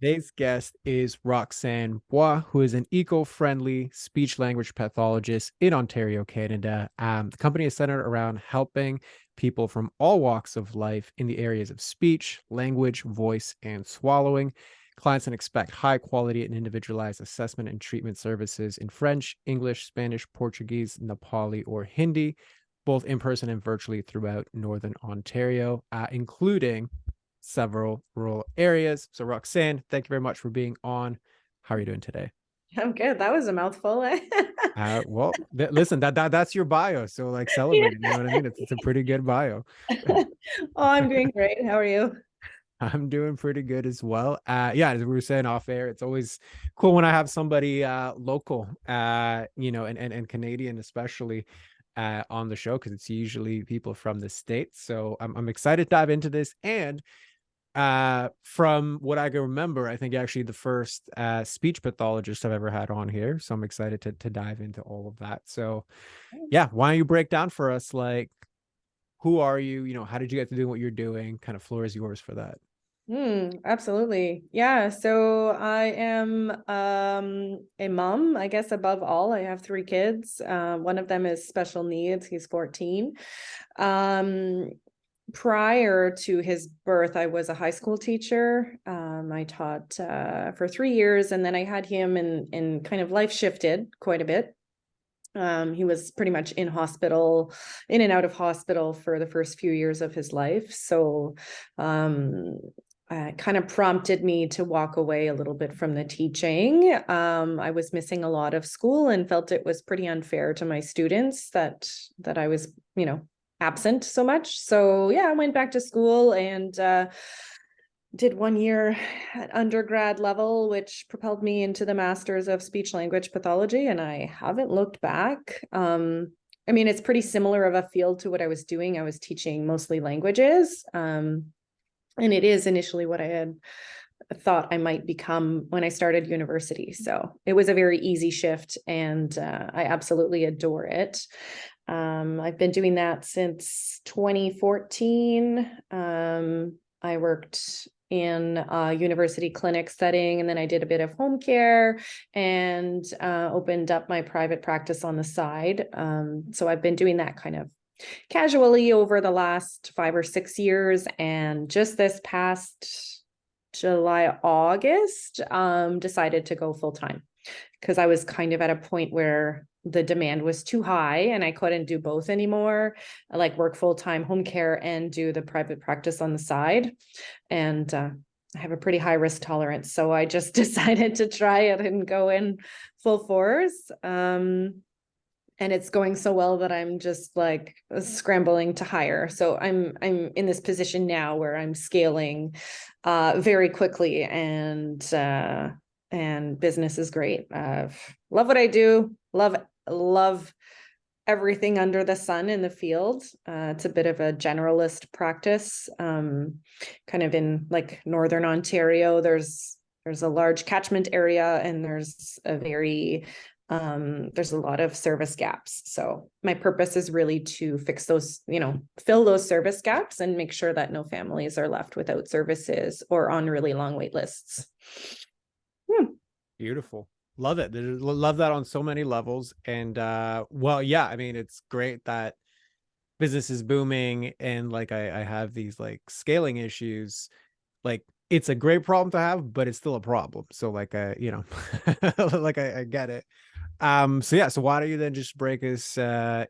Today's guest is Roxanne Bois, who is an eco-friendly speech-language pathologist in Ontario, Canada. The company is centered around helping people from all walks of life in the areas of speech, language, voice, and swallowing. Clients can expect high quality and individualized assessment and treatment services in French, English, Spanish, Portuguese, Nepali, or Hindi, both in person and virtually throughout Northern Ontario, including several rural areas. So, Roxanne, thank you very much for being on. How are you doing today? I'm good. That was a mouthful. Listen, that's your bio, so like celebrate it. You know what I mean? It's a pretty good bio. Oh, I'm doing great. How are you? I'm doing pretty good as well. Yeah, as we were saying off air, it's always cool when I have somebody local, and Canadian especially on the show because it's usually people from the States. So I'm excited to dive into this. And from what I can remember, I think actually the first speech pathologist I've ever had on here. So I'm excited to dive into all of that. So yeah, why don't you break down for us, like, who are you? How did you get to do what you're doing? Kind of floor is yours for that. Absolutely. Yeah. So I am a mom, I guess, above all. I have three kids. One of them is special needs. He's 14. Um, Prior to his birth, I was a high school teacher. I taught for 3 years, and then I had him and kind of life shifted quite a bit. He was pretty much in and out of hospital for the first few years of his life. So kind of prompted me to walk away a little bit from the teaching. I was missing a lot of school and felt it was pretty unfair to my students that I was, absent so much. So yeah, I went back to school and did 1 year at undergrad level, which propelled me into the Masters of Speech-Language Pathology, and I haven't looked back. I mean, it's pretty similar of a field to what I was doing. I was teaching mostly languages, and it is initially what I had thought I might become when I started university. So it was a very easy shift, and I absolutely adore it. I've been doing that since 2014. I worked in a university clinic setting, and then I did a bit of home care and opened up my private practice on the side. So I've been doing that kind of casually over the last 5 or 6 years. And just this past July, August, decided to go full time because I was kind of at a point where the demand was too high and I couldn't do both anymore. I like work full-time home care and do the private practice on the side. And I have a pretty high risk tolerance. So I just decided to try it and go in full force. And it's going so well that I'm just like scrambling to hire. So I'm in this position now where I'm scaling very quickly, and business is great. Love what I do. Love everything under the sun in the field. It's a bit of a generalist practice. Kind of in like Northern Ontario, there's a large catchment area, and there's a lot of service gaps. So my purpose is really to fix those, fill those service gaps and make sure that no families are left without services or on really long wait lists. Beautiful. Love it. Love that on so many levels. And well, yeah, I mean, it's great that business is booming and like I have these like scaling issues. Like it's a great problem to have, but it's still a problem. So like like I get it. So yeah, so why don't you then just break us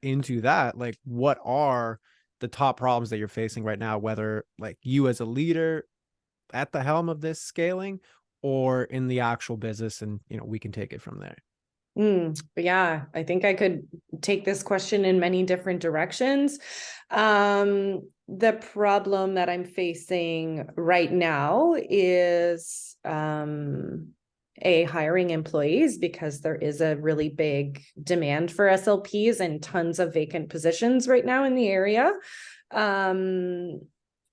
into that? Like what are the top problems that you're facing right now, whether like you as a leader at the helm of this scaling or in the actual business, and we can take it from there. But yeah, I think I could take this question in many different directions. The problem that I'm facing right now is hiring employees, because there is a really big demand for SLPs and tons of vacant positions right now in the area.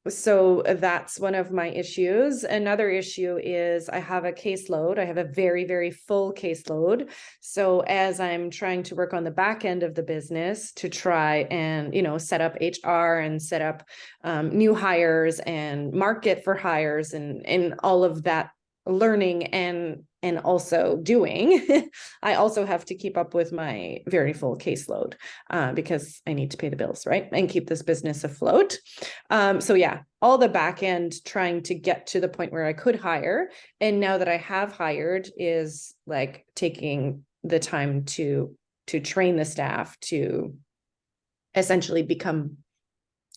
So that's one of my issues. Another issue is I have a caseload. I have a very, very full caseload. So as I'm trying to work on the back end of the business to try and, set up HR and set up new hires and market for hires and all of that learning and also doing, I also have to keep up with my very full caseload because I need to pay the bills, right? And keep this business afloat. So yeah, all the back end trying to get to the point where I could hire. And now that I have hired is like taking the time to train the staff to essentially become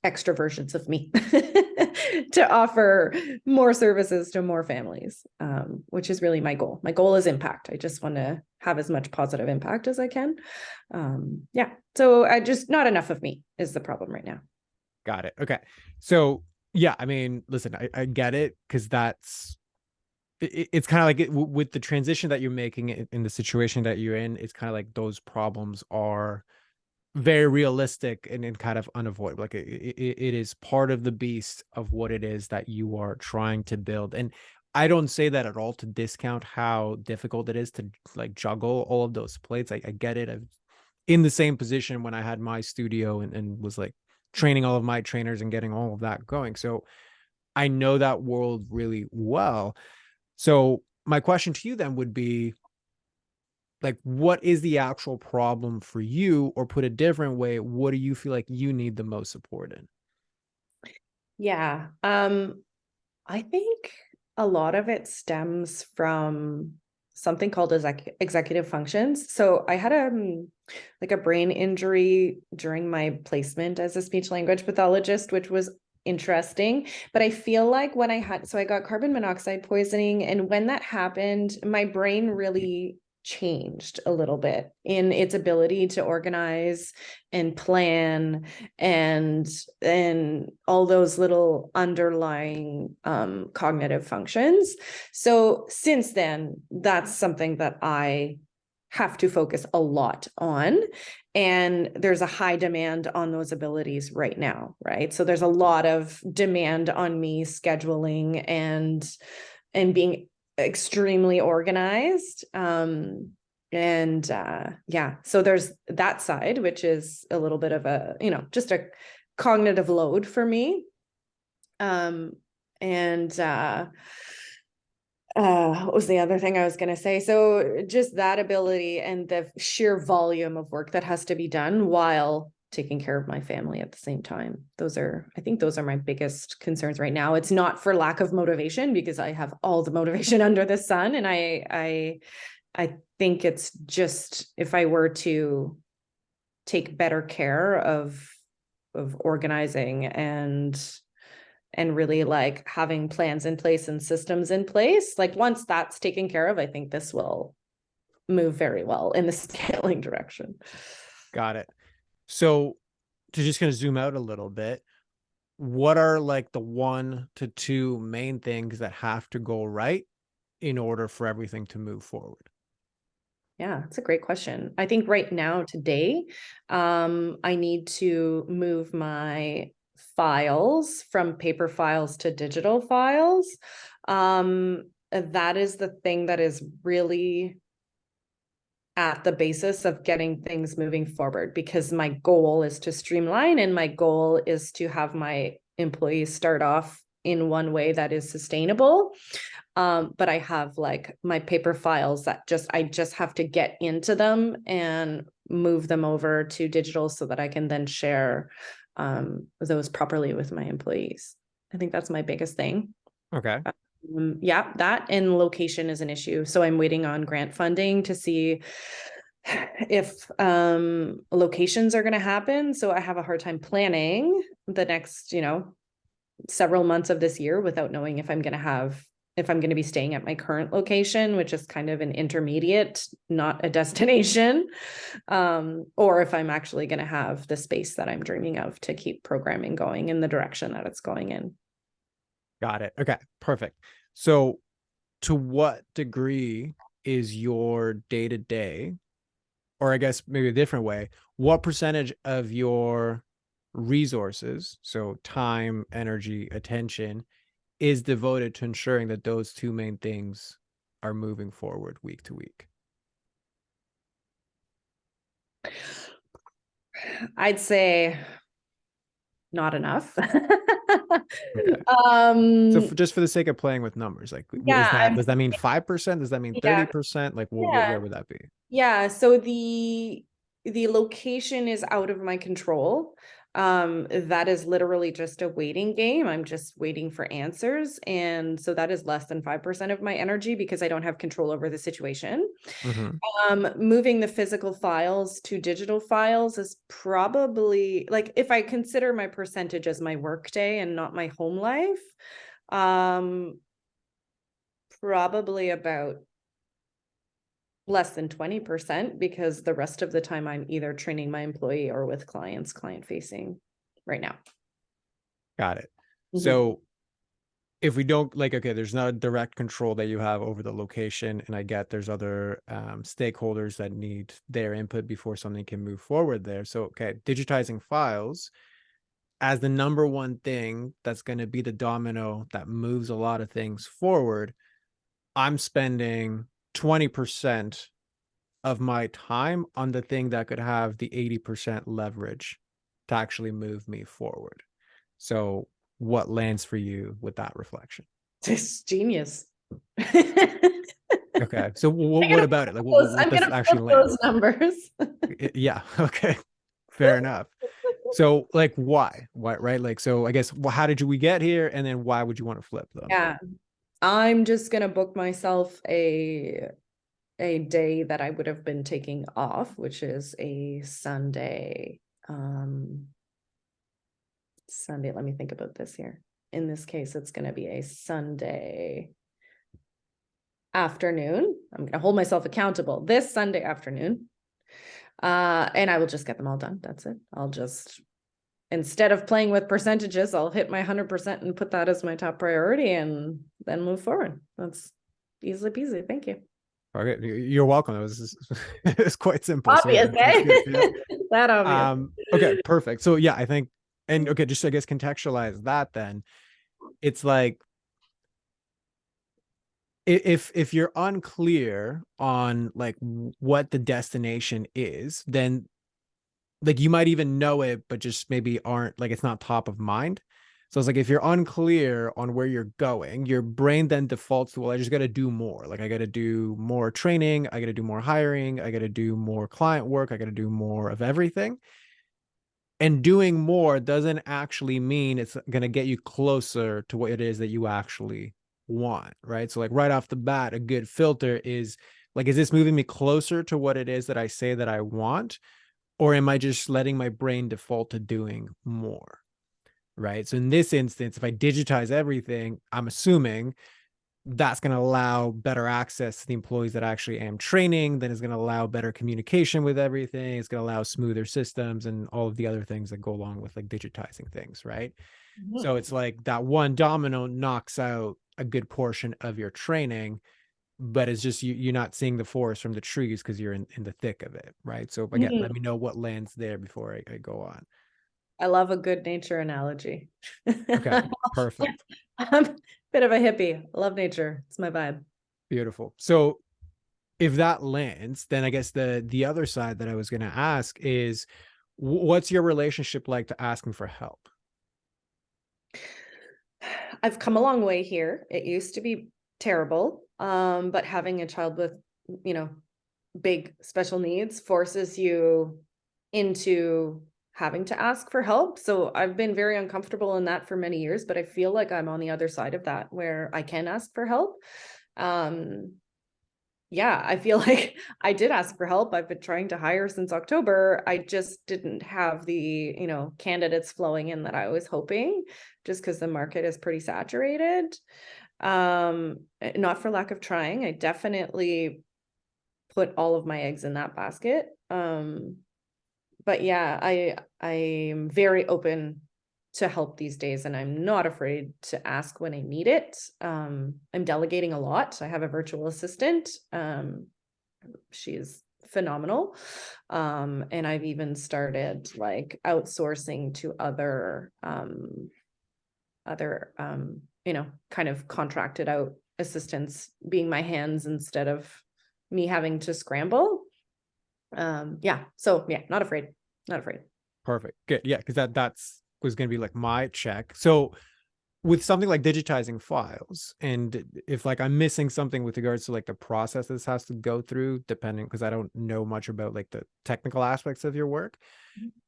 extra versions of me to offer more services to more families, which is really my goal. My goal is impact. I just want to have as much positive impact as I can. Yeah. So I just, not enough of me is the problem right now. Got it. Okay. So yeah, I mean, listen, I get it because it's kind of like with the transition that you're making in the situation that you're in. It's kind of like those problems are very realistic and kind of unavoidable. Like it is part of the beast of what it is that you are trying to build. And I don't say that at all to discount how difficult it is to like juggle all of those plates. I get it. I'm in the same position when I had my studio and was like training all of my trainers and getting all of that going. So I know that world really well. So my question to you then would be, like, what is the actual problem for you? Or put a different way, what do you feel like you need the most support in? Yeah. I think a lot of it stems from something called executive functions. So I had like a brain injury during my placement as a speech language pathologist, which was interesting. But I feel like when I got carbon monoxide poisoning, and when that happened, my brain really changed a little bit in its ability to organize and plan and all those little underlying cognitive functions. So since then, that's something that I have to focus a lot on. And there's a high demand on those abilities right now, right? So there's a lot of demand on me scheduling and being extremely organized. Yeah, so there's that side, which is a little bit of a, just a cognitive load for me. And what was the other thing I was going to say? So just that ability and the sheer volume of work that has to be done while taking care of my family at the same time. I think those are my biggest concerns right now. It's not for lack of motivation, because I have all the motivation under the sun. And I think it's just, if I were to take better care of organizing and really like having plans in place and systems in place, like once that's taken care of, I think this will move very well in the scaling direction. Got it. So to just kind of zoom out a little bit, what are like the 1 to 2 main things that have to go right in order for everything to move forward? Yeah, it's a great question. I think right now, today, I need to move my files from paper files to digital files. That is the thing that is really at the basis of getting things moving forward, because my goal is to streamline, and my goal is to have my employees start off in one way that is sustainable. But I have like my paper files that I just have to get into them and move them over to digital so that I can then share those properly with my employees. I think that's my biggest thing. Okay. Yeah, that and location is an issue. So I'm waiting on grant funding to see if locations are going to happen. So I have a hard time planning the next, several months of this year without knowing if I'm going to be staying at my current location, which is kind of an intermediate, not a destination, or if I'm actually going to have the space that I'm dreaming of to keep programming going in the direction that it's going in. Got it. Okay. Perfect. So to what degree is your day to day, or I guess maybe a different way, what percentage of your resources, so time, energy, attention, is devoted to ensuring that those two main things are moving forward week to week? I'd say not enough. Okay. So Um, just for the sake of playing with numbers, like, is yeah, that, does that mean 5%? Does that mean yeah, 30%? Like, yeah, where would that be? yeah. So the location is out of my control. That is literally just a waiting game. I'm just waiting for answers. And so that is less than 5% of my energy because I don't have control over the situation. Hmm. Moving the physical files to digital files is probably like if I consider my percentage as my workday and not my home life, um, probably about less than 20% because the rest of the time I'm either training my employee or with clients, client facing right now. Got it. Mhm. So if we don't, like, okay, there's not a direct control that you have over the location, and I get there's other stakeholders that need their input before something can move forward there. So, okay, digitizing files as the number one thing that's going to be the domino that moves a lot of things forward. I'm spending 20% of my time on the thing that could have the 80% leverage to actually move me forward. So, what lands for you with that reflection? It's genius. Okay. So what about it? Like, what I'm does gonna it actually flip land? those numbers. Yeah. Okay. Fair enough. So, like, why? Why, right? Like, so I guess, well, how did we get here? And then why would you want to flip them? Yeah. I'm just gonna book myself a day that I would have been taking off, which is a Sunday. Um, Sunday, let me think about this here. In this case, it's gonna be a Sunday afternoon. I'm gonna hold myself accountable this Sunday afternoon. And I will just get them all done. That's it. I'll just instead of playing with percentages, I'll hit my 100% and put that as my top priority and then move forward. That's easily peasy. Thank you. Okay. You're welcome. It was it's quite simple. So yeah, Obvious, that's eh? good. Yeah. That obvious. Okay, perfect. So yeah, I think, and okay, just I guess contextualize that then. It's like, if you're unclear on like what the destination is, then like you might even know it, but just maybe aren't, like, it's not top of mind. So it's like, if you're unclear on where you're going, your brain then defaults to, well, I just got to do more. Like, I got to do more training, I got to do more hiring, I got to do more client work, I got to do more of everything. And doing more doesn't actually mean it's going to get you closer to what it is that you actually want, right? So, like, right off the bat, a good filter is like, is this moving me closer to what it is that I say that I want? Or am I just letting my brain default to doing more? Right. So in this instance, if I digitize everything, I'm assuming that's going to allow better access to the employees that I actually am training. Then it's going to allow better communication with everything. It's going to allow smoother systems and all of the other things that go along with like digitizing things. Right. So Mhm. it's like that one domino knocks out a good portion of your training, but it's just you're not seeing the forest from the trees because you're in the thick of it. Right. So again, Mhm. let me know what lands there before I go on. I love a good nature analogy. Okay. Perfect. I'm a bit of a hippie. I love nature. It's my vibe. Beautiful. So if that lands, then I guess the other side that I was going to ask is, what's your relationship like to asking for help? I've come a long way here. It used to be terrible. But having a child with, you know, big special needs forces you into having to ask for help. So I've been very uncomfortable in that for many years, but I feel like I'm on the other side of that where I can ask for help. Um, yeah, I feel like I did ask for help. I've been trying to hire since October. I just didn't have the, candidates flowing in that I was hoping, just because the market is pretty saturated. Not for lack of trying. I definitely put all of my eggs in that basket. But yeah, I'm very open to help these days, and I'm not afraid to ask when I need it. I'm delegating a lot. I have a virtual assistant. She's phenomenal. And I've even started like outsourcing to other kind of contracted out assistants being my hands instead of me having to scramble. Yeah. So yeah, not afraid. Not afraid. Perfect. Good. Yeah, because that's was going to be like my check. So with something like digitizing files, and if like I'm missing something with regards to like the process this has to go through, depending, because I don't know much about like the technical aspects of your work,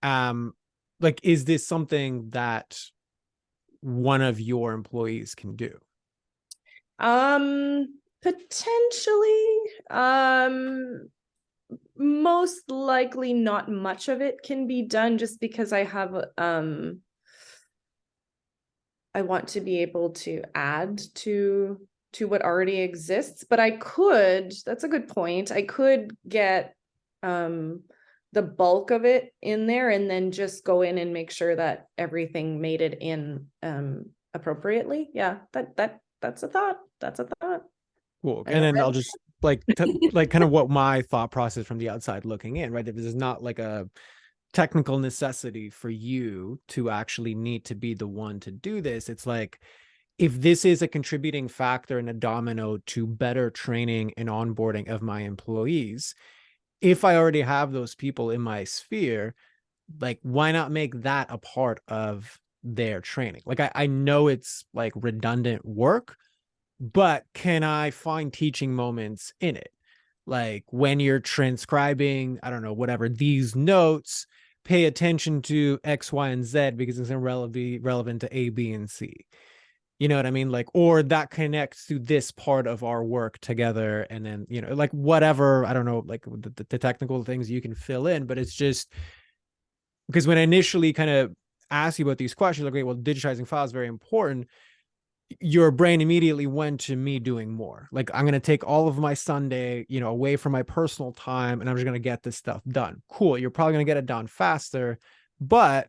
um like is this something that one of your employees can do? Potentially. Most likely not much of it can be done, just because I want to be able to add to what already exists. But I could, that's a good point, I could get the bulk of it in there and then just go in and make sure that everything made it in appropriately. Yeah, that's a thought. That's a thought. Cool. I And don't then I'll really. just like kind of what my thought process from the outside looking in, right? If this is not like a technical necessity for you to actually need to be the one to do this, it's like, if this is a contributing factor and a domino to better training and onboarding of my employees, if I already have those people in my sphere, like why not make that a part of their training? Like I know it's like redundant work, but can I find teaching moments in it? Like when you're transcribing, I don't know, whatever, these notes, pay attention to X, Y, and Z because it's relevant to A, B, and C. You know what I mean? Like, or that connects to this part of our work together. And then, like whatever, I don't know, like the technical things you can fill in, but it's just because when I initially kind of asked you about these questions, like, okay, well, digitizing files is very important, your brain immediately went to me doing more. Like, I'm going to take all of my Sunday, away from my personal time, and I'm just going to get this stuff done. Cool. You're probably going to get it done faster. But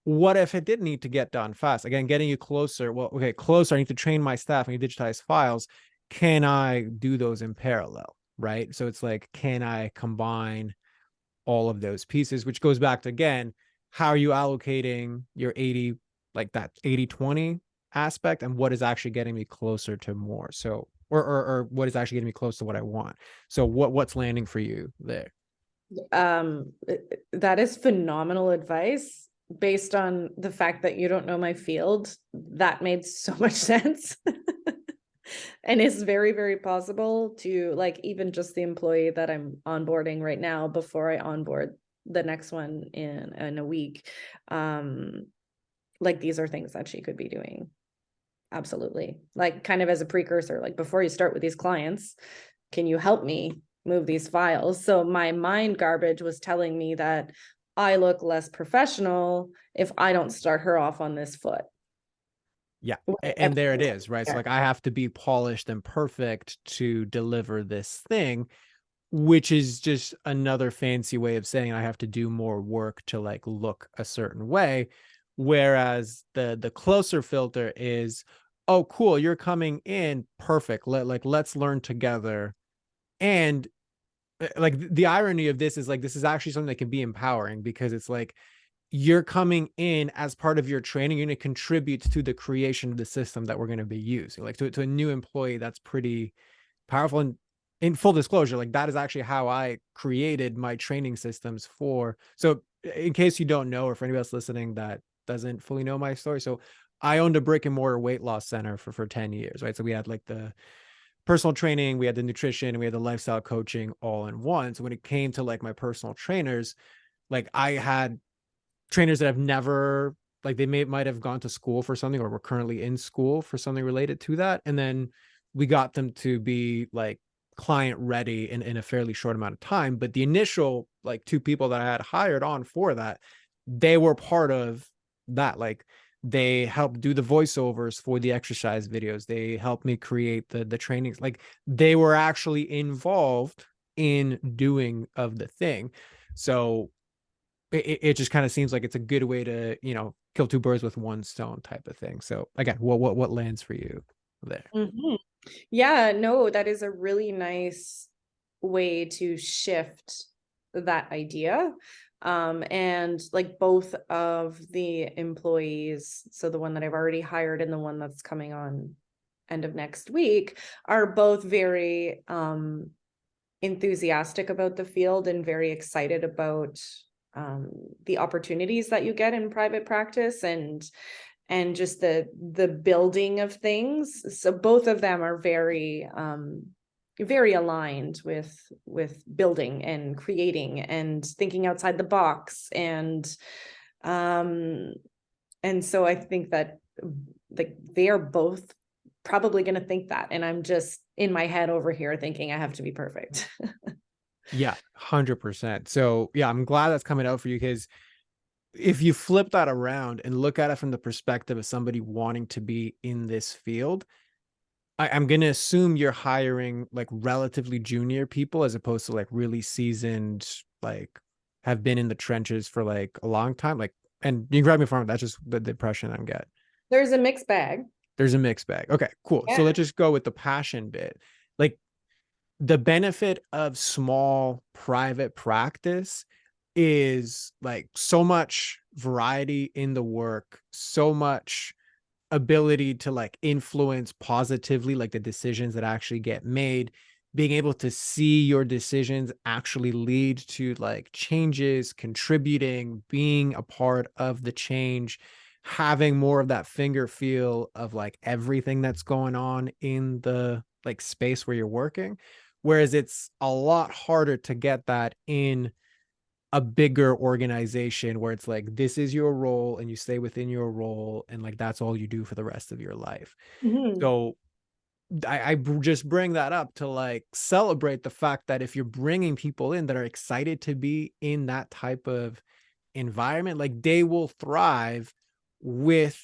what if it did need to get done fast? Again, getting you closer. Well, okay, closer. I need to train my staff and digitize files. Can I do those in parallel? Right. So it's like, can I combine all of those pieces, which goes back to, again, how are you allocating your 80, like that 80/20 aspect, and what is actually getting me closer to more? So, or what is actually getting me close to what I want? So what's landing for you there? That is phenomenal advice based on the fact that you don't know my field. That made so much sense. And it's very, very possible to, like, even just the employee that I'm onboarding right now before I onboard the next one in a week. Like, these are things that she could be doing. Absolutely. Like, kind of as a precursor, like, before you start with these clients, can you help me move these files? So my mind garbage was telling me that I look less professional if I don't start her off on this foot. Yeah. And there it is, right? So like I have to be polished and perfect to deliver this thing, which is just another fancy way of saying I have to do more work to like look a certain way. Whereas the closer filter is, oh, cool, you're coming in perfect. Let's learn together. And like the irony of this is like this is actually something that can be empowering, because it's like you're coming in as part of your training, you're going to contribute to the creation of the system that we're going to be using. Like to a new employee, that's pretty powerful. And in full disclosure, like that is actually how I created my training systems for. So in case you don't know, or for anybody else listening that doesn't fully know my story, so I owned a brick and mortar weight loss center for 10 years, right? So we had like the personal training, we had the nutrition, and we had the lifestyle coaching all in one. So when it came to like my personal trainers, like I had trainers that have never, like they might have gone to school for something or were currently in school for something related to that, and then we got them to be like client ready in a fairly short amount of time. But the initial like two people that I had hired on for that, they were part of that. Like they helped do the voiceovers for the exercise videos, they helped me create the trainings, like they were actually involved in doing of the thing. So it just kind of seems like it's a good way to, kill two birds with one stone type of thing. So again, what lands for you there? Mhm. Yeah, no, that is a really nice way to shift that idea. And like both of the employees, so the one that I've already hired and the one that's coming on end of next week, are both very enthusiastic about the field and very excited about the opportunities that you get in private practice, and just the building of things. So both of them are very very aligned with building and creating and thinking outside the box. And so I think that, like, they are both probably going to think that, and I'm just in my head over here thinking I have to be perfect. Yeah, 100%. So, yeah, I'm glad that's coming out for you, because if you flip that around and look at it from the perspective of somebody wanting to be in this field, I'm gonna assume you're hiring like relatively junior people as opposed to like really seasoned, like have been in the trenches for like a long time. Like, and you can correct me if I'm wrong, that's just the impression I'm getting. There's a mixed bag. There's a mixed bag. Okay, cool. So Yeah. let's just go with the passion bit. Like, the benefit of small private practice is like so much variety in the work, so much ability to like influence positively like the decisions that actually get made, being able to see your decisions actually lead to like changes, contributing, being a part of the change, having more of that finger feel of like everything that's going on in the like space where you're working. Whereas it's a lot harder to get that in a bigger organization where it's like, this is your role and you stay within your role and like that's all you do for the rest of your life. Mhm. So I just bring that up to like celebrate the fact that if you're bringing people in that are excited to be in that type of environment, like they will thrive with,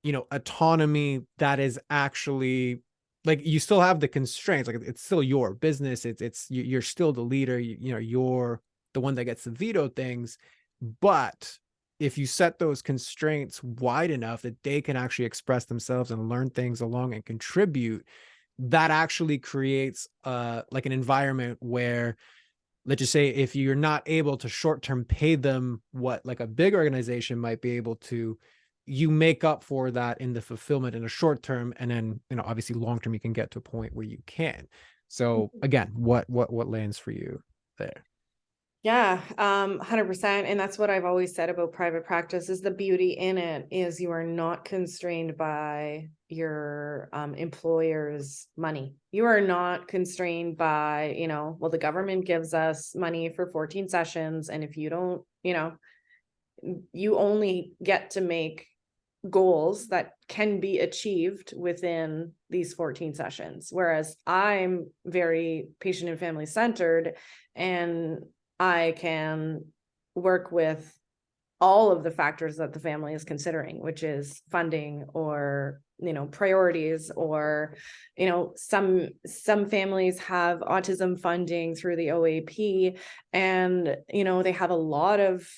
autonomy that is actually like, you still have the constraints, like it's still your business. You're still the leader, you're the one that gets to veto things. But if you set those constraints wide enough that they can actually express themselves and learn things along and contribute, that actually creates like an environment where, let's just say, if you're not able to short term pay them what like a big organization might be able to, you make up for that in the fulfillment in a short term, and then obviously long term you can get to a point where you can. So again, what lands for you there? Yeah, 100%. And that's what I've always said about private practice, is the beauty in it is you are not constrained by your employer's money. You are not constrained by, well, the government gives us money for 14 sessions. And if you don't, you only get to make goals that can be achieved within these 14 sessions. Whereas I'm very patient and family centered, and I can work with all of the factors that the family is considering, which is funding or priorities, or some families have autism funding through the OAP, and they have a lot of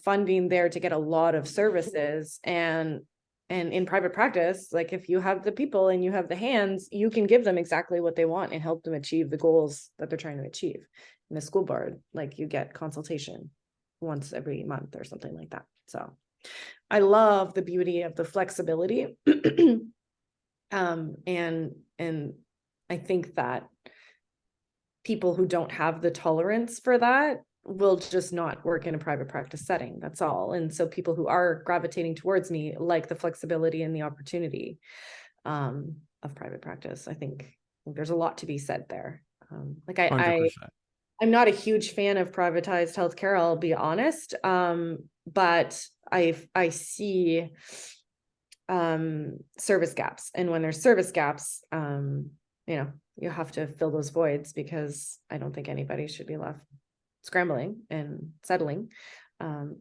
funding there to get a lot of services. And in private practice, like, if you have the people and you have the hands, you can give them exactly what they want and help them achieve the goals that they're trying to achieve. In the school board, like, you get consultation once every month or something like that. So I love the beauty of the flexibility. And I think that people who don't have the tolerance for that will just not work in a private practice setting. That's all. And so people who are gravitating towards me like the flexibility and the opportunity of private practice. I think there's a lot to be said there. Like, 100%. I'm not a huge fan of privatized healthcare, I'll be honest. But I see service gaps. And when there's service gaps, you have to fill those voids, because I don't think anybody should be left scrambling and settling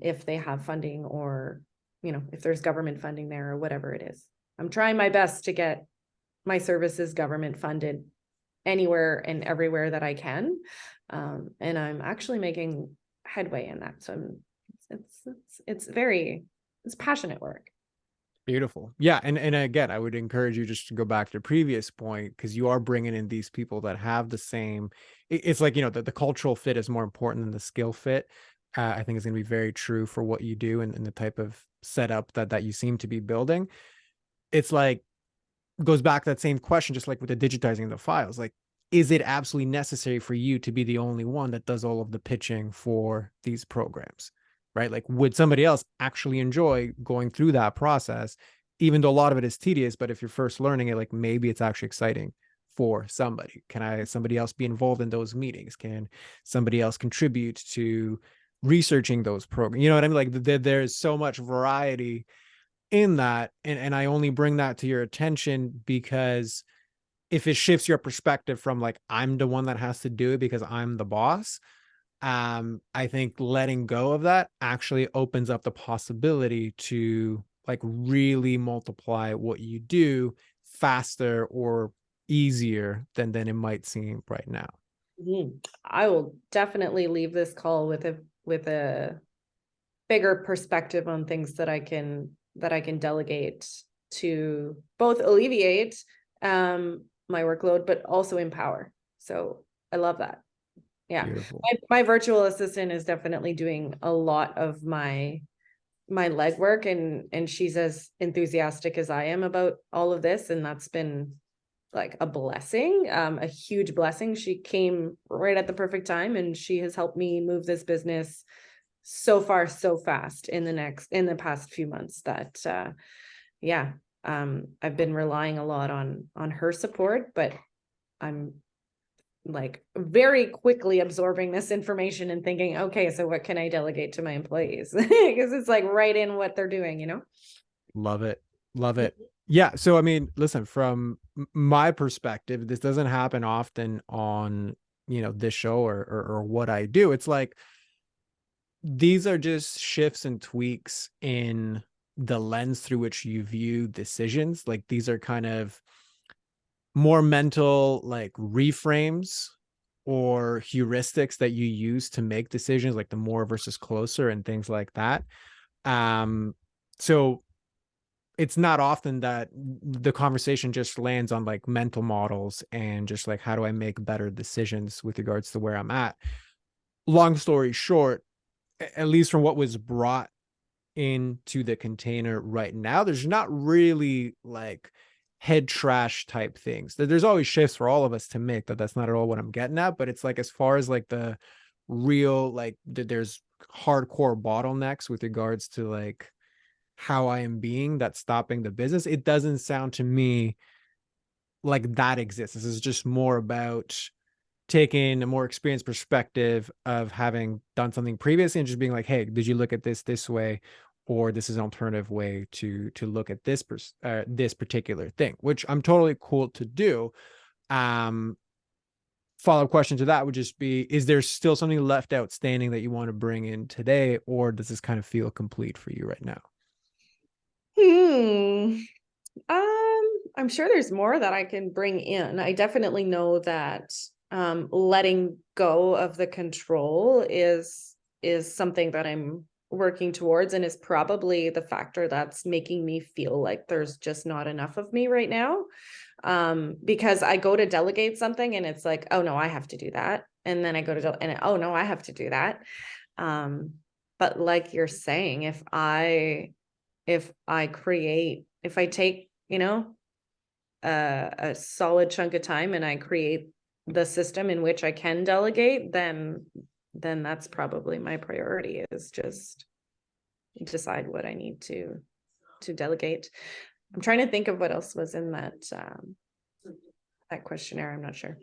if they have funding, or if there's government funding there, or whatever it is. I'm trying my best to get my services government funded anywhere and everywhere that I can. And I'm actually making headway in that. So it's passionate work. Beautiful. Yeah, and again, I would encourage you just to go back to the previous point, because you are bringing in these people that have the same. It's like, the cultural fit is more important than the skill fit. I think it's going to be very true for what you do, and the type of setup that you seem to be building. It's like, goes back to that same question, just like with the digitizing the files. Like, is it absolutely necessary for you to be the only one that does all of the pitching for these programs, right? Like, would somebody else actually enjoy going through that process, even though a lot of it is tedious? But if you're first learning it, like, maybe it's actually exciting for somebody. Can somebody else be involved in those meetings? Can somebody else contribute to researching those programs? You know what I mean? Like, there's so much variety in that. And I only bring that to your attention because if it shifts your perspective from like, I'm the one that has to do it because I'm the boss, I think letting go of that actually opens up the possibility to like really multiply what you do faster or easier than it might seem right now. I will definitely leave this call with a bigger perspective on things that I can delegate to both alleviate my workload, but also empower. So I love that. Yeah. Beautiful. My virtual assistant is definitely doing a lot of my legwork, and she's as enthusiastic as I am about all of this. And that's been like a blessing, a huge blessing. She came right at the perfect time, and she has helped me move this business so far so fast in the past few months that yeah, I've been relying a lot on her support, but I'm like very quickly absorbing this information and thinking, okay, so what can I delegate to my employees? Because it's like right in what they're doing, you know? Love it. Love it. Yeah. So, I mean, listen, from my perspective, this doesn't happen often on, this show or what I do. It's like, these are just shifts and tweaks in the lens through which you view decisions. Like, these are kind of more mental, like, reframes or heuristics that you use to make decisions, like the more versus closer and things like that. So it's not often that the conversation just lands on like mental models and just like, how do I make better decisions with regards to where I'm at? Long story short, at least from what was brought into the container right now, there's not really like head trash type things. There's always shifts for all of us to make. That's not at all what I'm getting at. But it's like, as far as like the real, like, there's hardcore bottlenecks with regards to like how I am being that's stopping the business. It doesn't sound to me like that exists. This is just more about taking a more experienced perspective of having done something previously and just being like, hey, did you look at this way, or this is an alternative way to look at this particular thing, which I'm totally cool to do. um Follow-up question to that would just be, is there still something left outstanding that you want to bring in today, or does this kind of feel complete for you right now? Hmm. I'm sure there's more that I can bring in. I definitely know that letting go of the control is something that I'm working towards, and is probably the factor that's making me feel like there's just not enough of me right now. Because I go to delegate something and it's like, oh no, I have to do that. And then I go to and oh no, I have to do that. But like you're saying, if I take, a solid chunk of time and I create the system in which I can delegate, then that's probably my priority, is just decide what I need to delegate. I'm trying to think of what else was in that questionnaire. I'm not sure.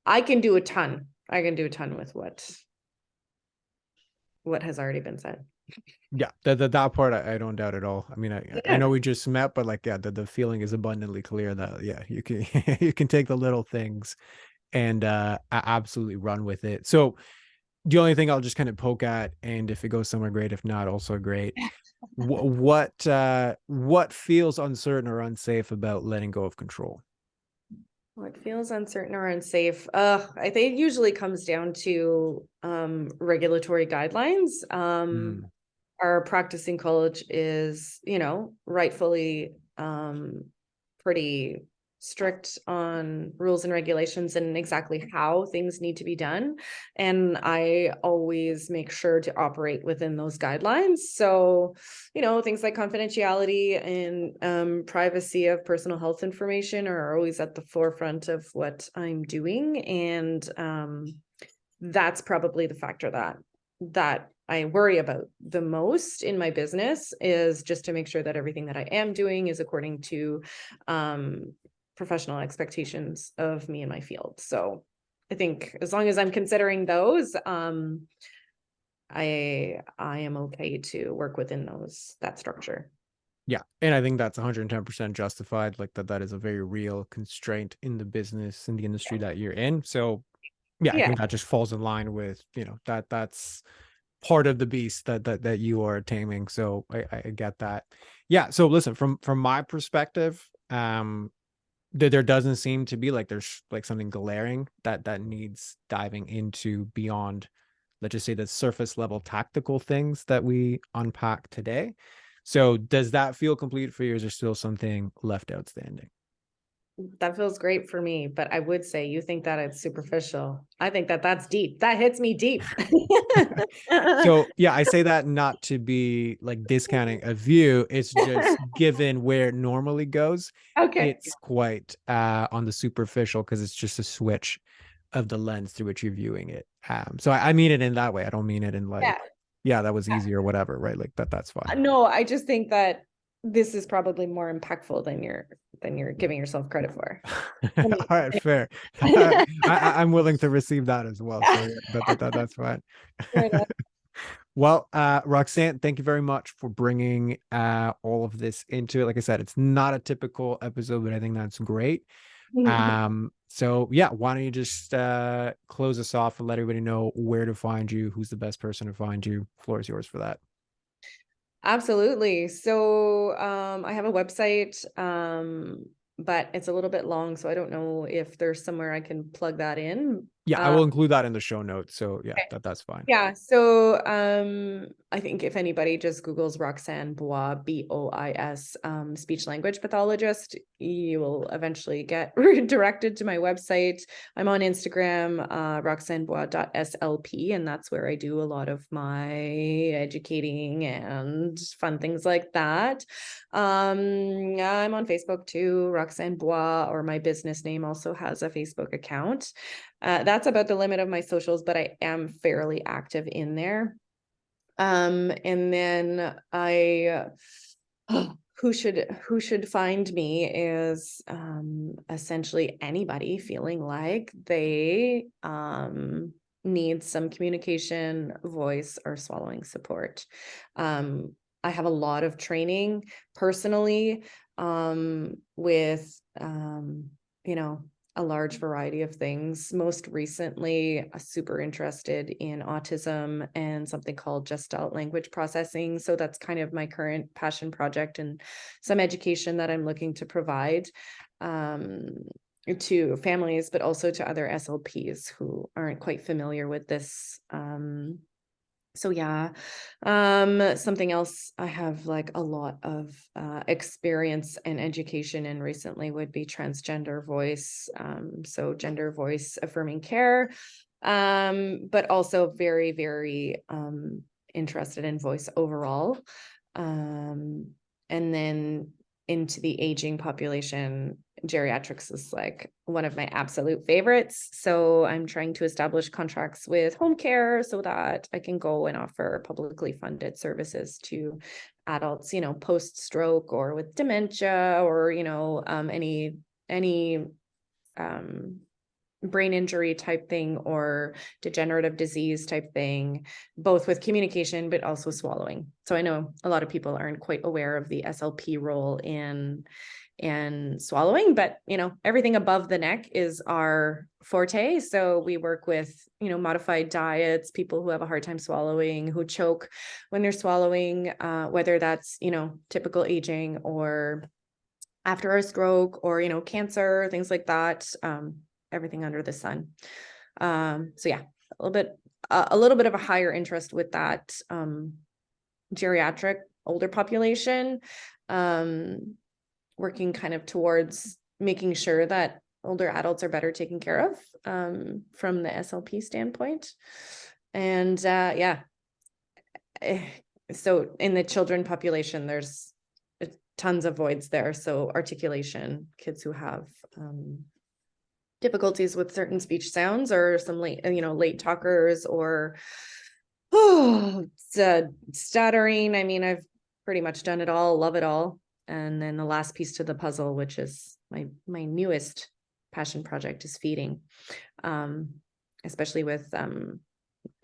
I can do a ton. I can do a ton with what has already been said. Yeah, that part I don't doubt at all. I mean, I Yeah. know we just met, but like, yeah, the feeling is abundantly clear that, yeah, you can you can take the little things and absolutely run with it. So the only thing I'll just kind of poke at, and if it goes somewhere great, if not, also great. What feels uncertain or unsafe about letting go of control? What feels uncertain or unsafe? I think it usually comes down to regulatory guidelines. Mm, Our practice in college is, rightfully pretty. strict on rules and regulations and exactly how things need to be done. And I always make sure to operate within those guidelines. So, things like confidentiality and privacy of personal health information are always at the forefront of what I'm doing. And that's probably the factor that I worry about the most in my business, is just to make sure that everything that I am doing is according to professional expectations of me and my field. So I think as long as I'm considering those, I am okay to work within that structure. Yeah. And I think that's 110% justified. Like that is a very real constraint in the business, in the industry that you're in. So yeah, I Yeah. think that just falls in line with, that's part of the beast that you are taming. So I get that. Yeah. So listen, from my perspective, there doesn't seem to be like there's like something glaring that needs diving into beyond, let's just say, the surface level tactical things that we unpack today. So does that feel complete for you? Or is there still something left outstanding? That feels great for me, but I would say you think that it's superficial. I think that that's deep. That hits me deep. So yeah, I say that not to be like discounting a view. It's just given where it normally goes, Okay. it's quite on the superficial because it's just a switch of the lens through which you're viewing it. So I mean it in that way. I don't mean it in Yeah. like, yeah, that was easy or whatever, right? Like that's fine. No, I just think that this is probably more impactful than you're giving yourself credit for. All right, fair. I'm willing to receive that as well. So yeah, that's fine. Right Well, Roxanne, thank you very much for bringing all of this into it. Like I said, it's not a typical episode, but I think that's great. on. So yeah, why don't you just close us off and let everybody know where to find you, who's the best person to find you. Floor is yours for that. Absolutely. So I have a website, but it's a little bit long, so I don't know if there's somewhere I can plug that in. Yeah, I will include that in the show notes. So yeah, that's fine. Yeah, so I think if anybody just Googles Roxanne Bois, Bois, speech language pathologist, you will eventually get redirected to my website. I'm on Instagram, roxannebois.slp, and that's where I do a lot of my educating and fun things like that. I'm on Facebook too, Roxanne Bois, or my business name also has a Facebook account. That's about the limit of my socials, but I am fairly active in there. And then who should find me is essentially anybody feeling like they need some communication, voice, or swallowing support. I have a lot of training personally with a large variety of things. Most recently, super interested in autism and something called Gestalt language processing. So that's kind of my current passion project and some education that I'm looking to provide to families, but also to other SLPs who aren't quite familiar with this. So yeah, something else I have like a lot of experience and education in recently would be transgender voice. So gender voice affirming care, but also very, very interested in voice overall. And then into the aging population, geriatrics is like one of my absolute favorites. So I'm trying to establish contracts with home care so that I can go and offer publicly funded services to adults, post-stroke or with dementia or, any brain injury type thing or degenerative disease type thing, both with communication, but also swallowing. So I know a lot of people aren't quite aware of the SLP role in swallowing, but everything above the neck is our forte. So we work with modified diets, people who have a hard time swallowing, who choke when they're swallowing, whether that's typical aging or after a stroke or cancer, things like that. Everything under the sun. So yeah, a little bit of a higher interest with that geriatric older population, working kind of towards making sure that older adults are better taken care of from the SLP standpoint. And yeah, so in the children population, there's tons of voids there. So articulation, kids who have difficulties with certain speech sounds, or some late talkers, or stuttering. I mean, I've pretty much done it all, love it all. And then the last piece to the puzzle, which is my newest passion project, is feeding, especially with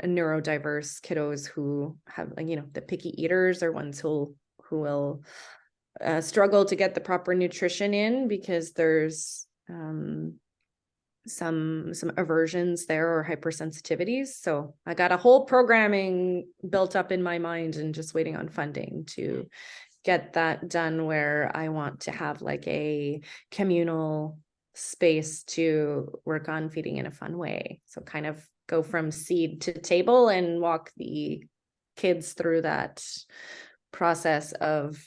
neurodiverse kiddos who have, the picky eaters, or ones who will struggle to get the proper nutrition in because there's some aversions there, or hypersensitivities. So I got a whole programming built up in my mind and just waiting on funding to get that done, where I want to have like a communal space to work on feeding in a fun way. So kind of go from seed to table and walk the kids through that process of,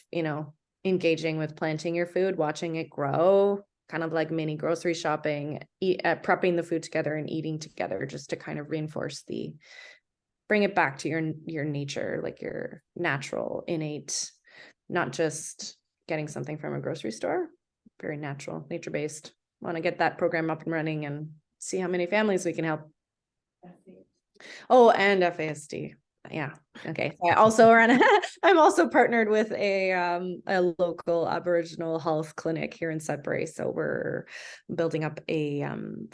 engaging with planting your food, watching it grow, kind of like mini grocery shopping, prepping the food together and eating together, just to kind of reinforce bring it back to your nature, like your natural, innate, not just getting something from a grocery store, very natural, nature-based. Want to get that program up and running and see how many families we can help. Oh, and FASD. Yeah. Okay. I also run. I'm also partnered with a local Aboriginal health clinic here in Sudbury. So we're building up a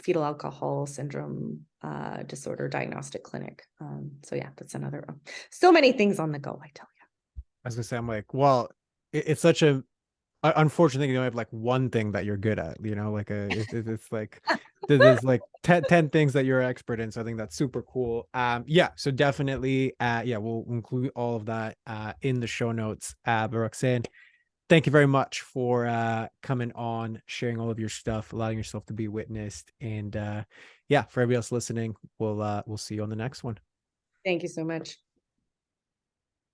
fetal alcohol syndrome disorder diagnostic clinic. So yeah, that's another. So many things on the go, I tell you. I was gonna say, I'm like, well, it's such a unfortunate thing. You don't have like one thing that you're good at, like it's like there's like 10 things that you're an expert in. So I think that's super cool. Yeah, so definitely yeah, we'll include all of that in the show notes. But Roxanne, thank you very much for coming on, sharing all of your stuff, allowing yourself to be witnessed. And yeah, for everybody else listening, we'll see you on the next one. Thank you so much.